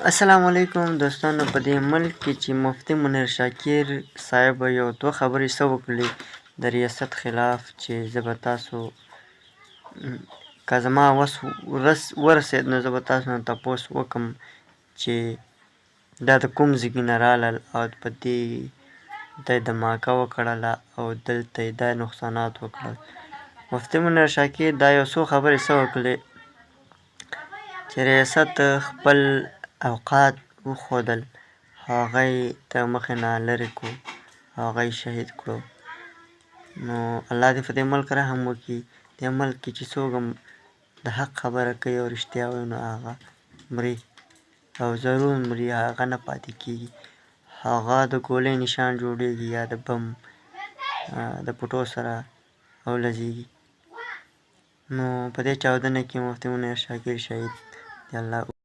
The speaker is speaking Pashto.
السلام علیکم دوستانو. په دې ملک کې چې مفتي منیر شاکر صاحب یو دوه خبرې څه وکړلې د ریاست خلاف، چې زه به تاسو که زما وس ورسېد نو زه به تاسو نه تپوس وکړم چې دا د کوم ځای نه رالل او په دې دا یې دماکه وکړله او دلته یې دا نقصانات وکړل. مفتي منیر شاکر دا یو څو خبرې څه وکړلې چې ریاست خپل اوقات وښودل، هغه یې د مخې نه لرې کړو، هغه یې شهید کړو. نو الله دې په دې ملک رحم وکړي. دې ملک کې چې څوک هم د حق خبره کوي او رښتیا وایي نو هغه مري او ضرور مري، هغه نه پاتې کېږي. هغه د ګولۍ نشان جوړېږي یا د بم د پټو سره او لځېږي. نو په دې چاودنه کې مفتي منیر شاکر شهید دی. الله